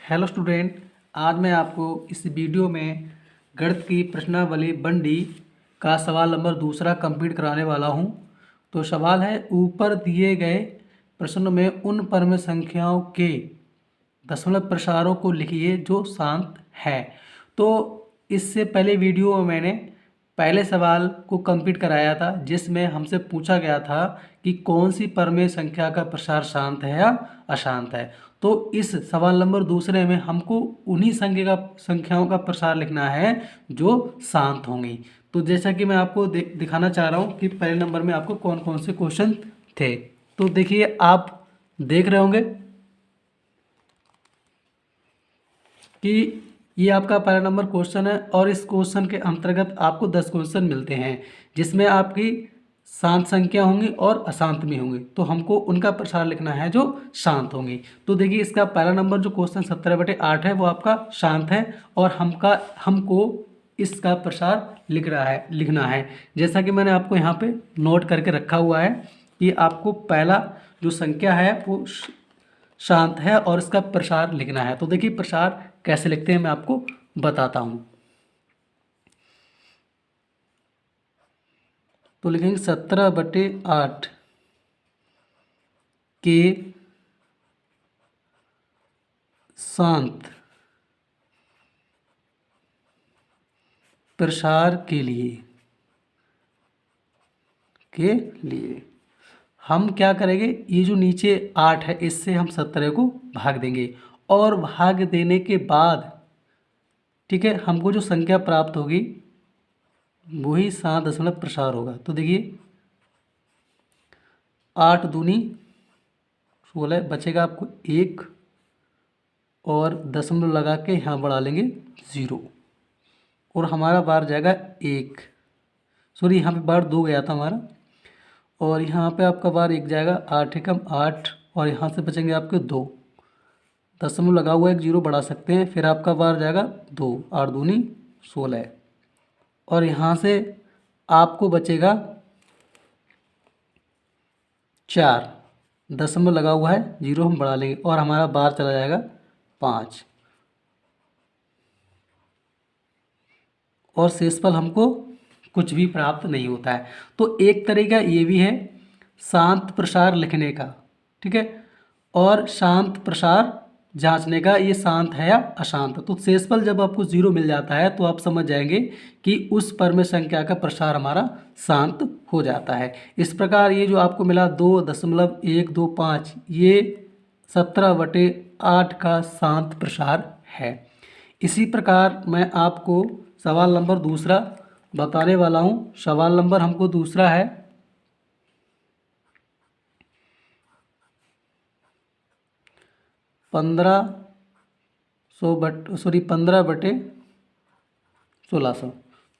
Hello student. आज मैं आपको इस वीडियो में गणित की प्रश्नावली 1D का सवाल नंबर दूसरा कंप्लीट कराने वाला हूं। तो सवाल है, ऊपर दिए गए प्रश्न में उन परम संख्याओं के दशमलव प्रसारों को लिखिए जो शांत है। तो इससे पहले वीडियो में मैंने पहले सवाल को कंप्लीट कराया था, जिसमें हमसे पूछा गया था कि कौन सी परमेय संख्या का प्रसार शांत है या अशांत है। तो इस सवाल नंबर दूसरे में हमको उन्हीं संख्याओं का प्रसार लिखना है जो शांत होंगी। तो जैसा कि मैं आपको दिखाना चाह रहा हूँ कि पहले नंबर में आपको कौन कौन से क्वेश्चन थे। तो देखिए, आप देख रहे होंगे कि ये आपका पहला नंबर क्वेश्चन है और इस क्वेश्चन के अंतर्गत आपको 10 क्वेश्चन मिलते हैं, जिसमें आपकी शांत संख्या होंगी और अशांत भी होंगी। तो हमको उनका प्रसार लिखना है जो शांत होंगी। तो देखिए, इसका पहला नंबर जो क्वेश्चन 17/8 है वो आपका शांत है और हमको इसका प्रसार लिखना है। जैसा कि मैंने आपको यहाँ पे नोट करके रखा हुआ है कि आपको पहला जो संख्या है वो शांत है और इसका प्रसार लिखना है। तो देखिए, प्रसार कैसे लिखते हैं मैं आपको बताता हूं। तो लिखेंगे 17/8 के शांत प्रसार के लिए हम क्या करेंगे, ये जो नीचे 8 है इससे हम 17 को भाग देंगे और भाग देने के बाद, ठीक है, हमको जो संख्या प्राप्त होगी वही 7 दशमलव प्रसार होगा। तो देखिए, 8 दूनी 16 बचेगा आपको 1 और दशमलव लगा के यहाँ बढ़ा लेंगे 0 और हमारा बार जाएगा 1। सॉरी, यहाँ पे बार 2 गया था हमारा और यहाँ पे आपका बार 1 जाएगा। 8 एकम 8 और यहाँ से बचेंगे आपके 2, दशमलव लगा हुआ 1 0 बढ़ा सकते हैं। फिर आपका बार जाएगा 2, 8 दूनी 16 और यहाँ से आपको बचेगा 4, दशमलव लगा हुआ है 0 हम बढ़ा लेंगे और हमारा बार चला जाएगा 5 और शेषफल हमको कुछ भी प्राप्त नहीं होता है। तो एक तरीका ये भी है शांत प्रसार लिखने का, ठीक है, और शांत प्रसार जांचने का, ये शांत है या अशांत। तो शेषफल जब आपको 0 मिल जाता है तो आप समझ जाएंगे कि उस परम संख्या का प्रसार हमारा शांत हो जाता है। इस प्रकार ये जो आपको मिला 2.125, ये 17/8 का शांत प्रसार है। इसी प्रकार मैं आपको सवाल नंबर दूसरा बताने वाला हूँ। सवाल नंबर हमको दूसरा है 15/1600।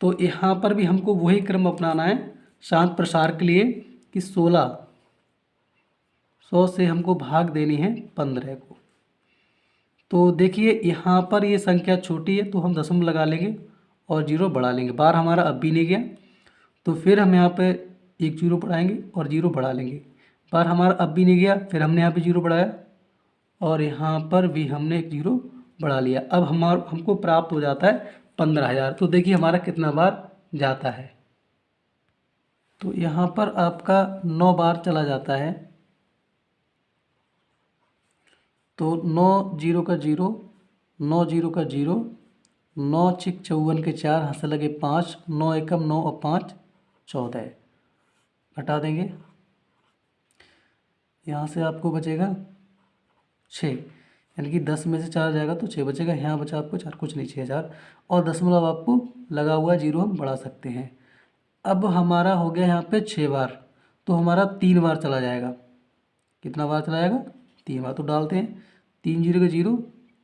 तो यहाँ पर भी हमको वही क्रम अपनाना है शांत प्रसार के लिए कि 1600 से हमको भाग देनी है 15 को। तो देखिए, यहाँ पर ये संख्या छोटी है तो हम दशमलव लगा लेंगे और 0 बढ़ा लेंगे। बार हमारा अब भी नहीं गया तो फिर हम यहाँ पे 1 0 बढ़ाएंगे और 0 बढ़ा लेंगे। बार हमारा अब भी नहीं गया, फिर हमने यहाँ पे 0 बढ़ाया और यहाँ पर भी हमने 1 0 बढ़ा लिया। अब हमको प्राप्त हो जाता है 15,000। तो देखिए हमारा कितना बार जाता है। तो यहाँ पर आपका 9 बार चला जाता है। तो 9 0 का 0, 9 0 का 0, 9 6 54 के 4, हंस लगे 5, 9 एकम 9 और 5 14, घटा देंगे। यहाँ से आपको बचेगा 6, यानी कि 10 में से 4 जाएगा तो 6 बचेगा। यहाँ बचा आपको 4, कुछ नहीं, 6,000 और दशमलव आपको लगा हुआ 0 हम बढ़ा सकते हैं। अब हमारा हो गया यहाँ पे 6 बार, तो हमारा 3 बार चला जाएगा। कितना बार चला जाएगा? 3 बार। तो डालते हैं 3 0 का 0,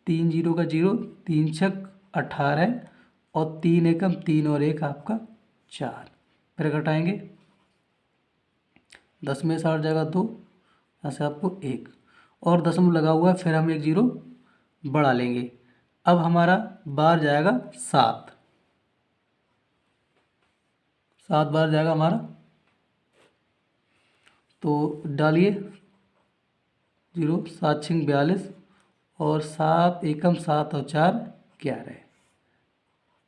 3 0 का 0, 3 छक 18 और 3 एकम 3 और 1 आपका 4। फिर घटाएंगे, 10 में 60 जाएगा 2, यहाँ से आपको 1 और दशमलव लगा हुआ है, फिर हम 1 0 बढ़ा लेंगे। अब हमारा बार जाएगा 7, 7 बार जाएगा हमारा। तो डालिए 0, 7 6 42 और 7 एकम 7 और 4 11।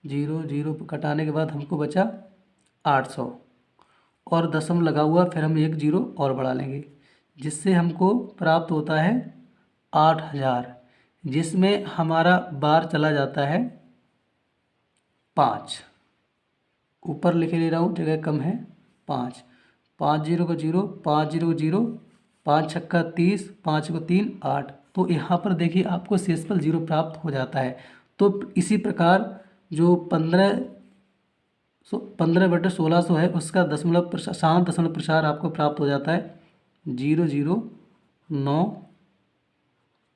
0 0 कटाने के बाद हमको बचा 800 और दशम लगा हुआ, फिर हम एक जीरो और बढ़ा लेंगे जिससे हमको प्राप्त होता है 8000, जिसमें हमारा बार चला जाता है 5। ऊपर लिखे ले रहा हूँ, जगह कम है। 5 5 जीरो को जीरो, 5 जीरो को जीरो, 5 छक्का 30, 5 को 3 8। तो यहाँ पर देखिए आपको शेषफल 0 प्राप्त हो जाता है। तो इसी प्रकार जो 15/1600 है उसका दशमलव प्रसार, शांत दशमलव प्रसार आपको प्राप्त हो जाता है 009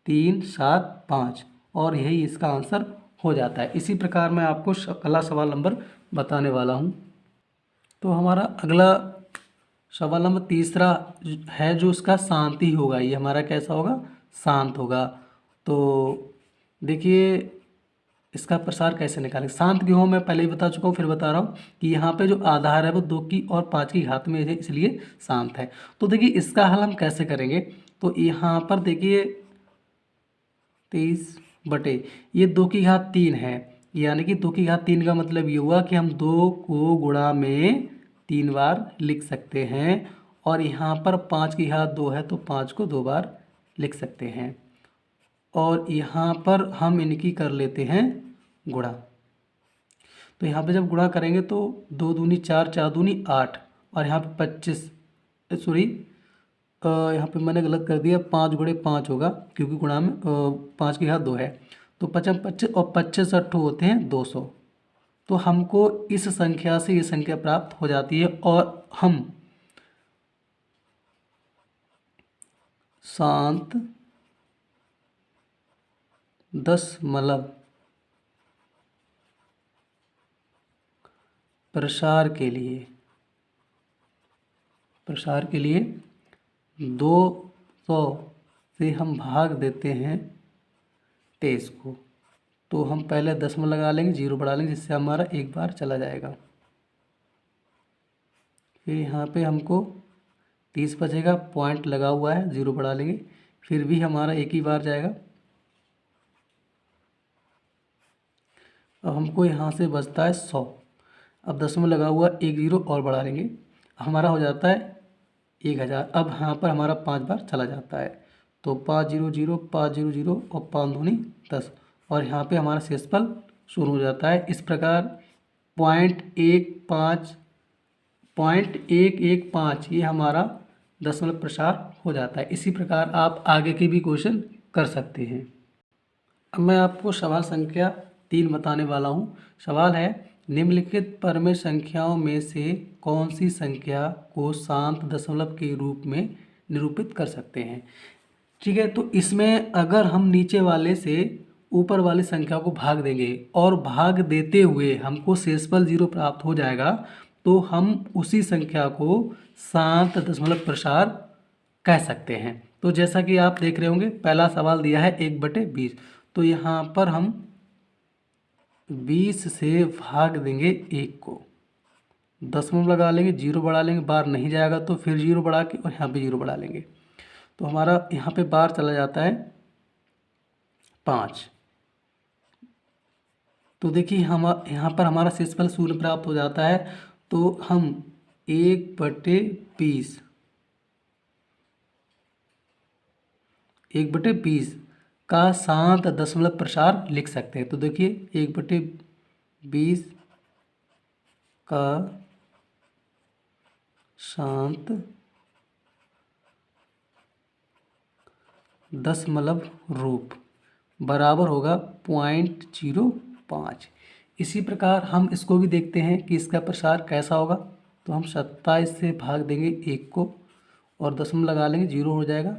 375 और यही इसका आंसर हो जाता है। इसी प्रकार मैं आपको अगला सवाल नंबर बताने वाला हूँ। तो हमारा अगला सवाल नंबर तीसरा है जो उसका शांत ही होगा, ये हमारा कैसा होगा, शांत होगा। तो देखिए इसका प्रसार कैसे निकालें। शांत क्यों हो मैं पहले ही बता चुका हूँ, फिर बता रहा हूँ कि यहाँ पे जो आधार है वो 2 की और 5 की घात में है, इसलिए शांत है। तो देखिए इसका हल हम कैसे करेंगे। तो यहाँ पर देखिए 23 बटे ये 2 की घात 3 है, यानी कि 2 की घात 3 का मतलब ये हुआ कि हम 2 को गुणा में 3 बार लिख सकते हैं। और यहाँ पर 5 की घात 2 है तो 5 को 2 बार लिख सकते हैं। और यहाँ पर हम इनकी कर लेते हैं गुणा। तो यहाँ पे जब गुणा करेंगे तो 2 दूनी 4, 4 दूनी 8 और यहाँ पे 25, सॉरी यहाँ पे मैंने गलत कर दिया, 5 गुणे 5 होगा क्योंकि गुणा में 5 की घात 2 है। तो 25 25 और 25 अट्ठो होते हैं 200। तो हमको इस संख्या से ये संख्या प्राप्त हो जाती है और हम शांत दशमलव प्रसार के लिए 200 से हम भाग देते हैं 23 को। तो हम पहले दशमलव लगा लेंगे, 0 बढ़ा लेंगे जिससे हमारा एक बार चला जाएगा। फिर यहाँ पे हमको 30 बचेगा, पॉइंट लगा हुआ है, 0 बढ़ा लेंगे, फिर भी हमारा एक ही बार जाएगा। अब हमको यहाँ से बचता है 100। अब दशमलव लगा हुआ, एक 0 और बढ़ा लेंगे, हमारा हो जाता है 1000। अब यहाँ पर हमारा 5 बार चला जाता है। तो 5 0 0 5 0 0 और 5 दूनी 10 और यहाँ पे हमारा शेषफल शुरू हो जाता है। इस प्रकार 0.115 ये हमारा दशमलव प्रसार हो जाता है। इसी प्रकार आप आगे के भी क्वेश्चन कर सकते हैं। अब मैं आपको सवाल संख्या 3 बताने वाला हूँ। सवाल है निम्नलिखित परमेय संख्याओं में से कौन सी संख्या को शांत दशमलव के रूप में निरूपित कर सकते हैं। ठीक है, तो इसमें अगर हम नीचे वाले से ऊपर वाली संख्या को भाग देंगे और भाग देते हुए हमको शेषफल 0 प्राप्त हो जाएगा तो हम उसी संख्या को शांत दशमलव प्रसार कह सकते हैं। तो जैसा कि आप देख रहे होंगे पहला सवाल दिया है 1/20, तो यहाँ पर हम 20 से भाग देंगे 1 को, दशमलव लगा लेंगे, 0 बढ़ा लेंगे, बार नहीं जाएगा तो फिर 0 बढ़ा के और यहाँ पे 0 बढ़ा लेंगे। तो हमारा यहाँ पे बार चला जाता है 5। तो देखिए हम यहाँ पर हमारा शेषफल 0 प्राप्त हो जाता है। तो हम 1/20 का शांत दशमलव प्रसार लिख सकते हैं। तो देखिए 1/20 का शांत दशमलव रूप बराबर होगा 0.05। इसी प्रकार हम इसको भी देखते हैं कि इसका प्रसार कैसा होगा। तो हम 27 से भाग देंगे 1 को और दशमलव लगा लेंगे, 0 हो जाएगा,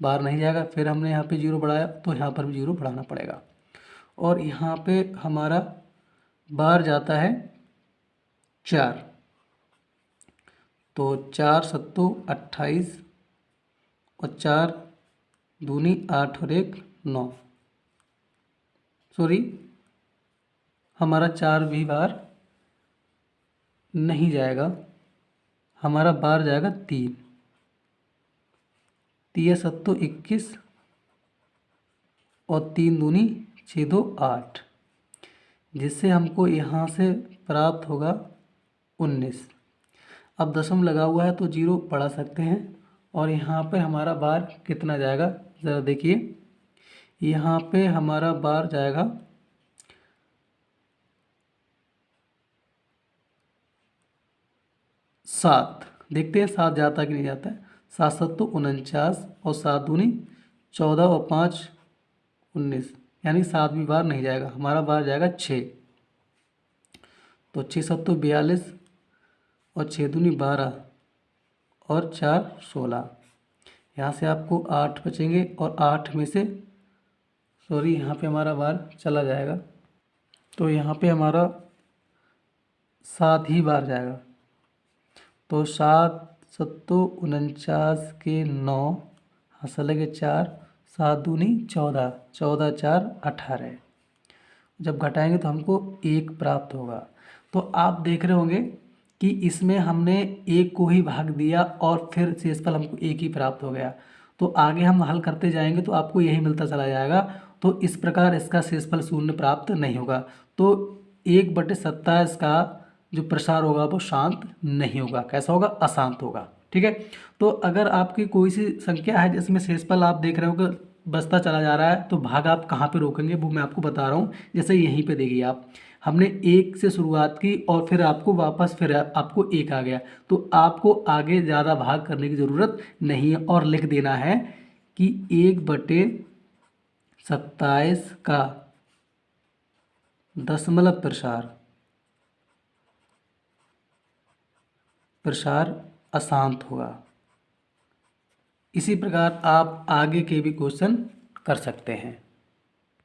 बाहर नहीं जाएगा। फिर हमने यहाँ पे 0 बढ़ाया तो यहाँ पर भी 0 बढ़ाना पड़ेगा और यहाँ पे हमारा बाहर जाता है 4। तो 4 सत्तू 28 और 4 दूनी 8 और 1 9, सॉरी हमारा 4 भी बार नहीं जाएगा, हमारा बार जाएगा 3। 3 सत्तू 21 और 3 दूनी 6 2 8, जिससे हमको यहाँ से प्राप्त होगा 19। अब दशम लगा हुआ है तो 0 बढ़ा सकते हैं और यहाँ पे हमारा बार कितना जाएगा ज़रा देखिए। यहाँ पे हमारा बार जाएगा 7। देखते हैं 7 जाता कि नहीं जाता है। 7 7 तो 49 और 7 दूनी 14 और 5 19, यानी 7वीं बार नहीं जाएगा, हमारा बार जाएगा 6। तो 6 7 तो 42 और 6 दूनी 12 और 4 16। यहाँ से आपको 8 बचेंगे और 8 में से सॉरी यहाँ पे हमारा बार चला जाएगा, तो यहाँ पे हमारा 7 ही बार जाएगा। तो 7 7 49 के 9, हंसले के 4, 7 दूनी 14, 14 4 18। जब घटाएंगे तो हमको 1 प्राप्त होगा। तो आप देख रहे होंगे कि इसमें हमने 1 को ही भाग दिया और फिर शेषफल हमको 1 ही प्राप्त हो गया। तो आगे हम हल करते जाएंगे तो आपको यही मिलता चला जाएगा। तो इस प्रकार इसका शेषफल 0 प्राप्त नहीं होगा। तो 1/27 का जो प्रसार होगा वो शांत नहीं होगा। कैसा होगा? अशांत होगा। ठीक है। तो अगर आपकी कोई सी संख्या है जिसमें शेषफल आप देख रहे हो कि बचता चला जा रहा है, तो भाग आप कहाँ पे रोकेंगे वो मैं आपको बता रहा हूँ। जैसे यहीं पे देखिए आप, हमने 1 से शुरुआत की और फिर आपको वापस फिर आपको 1 आ गया, तो आपको आगे ज़्यादा भाग करने की ज़रूरत नहीं है और लिख देना है कि 1/27 का दशमलव प्रसार अशांत होगा। इसी प्रकार आप आगे के भी क्वेश्चन कर सकते हैं।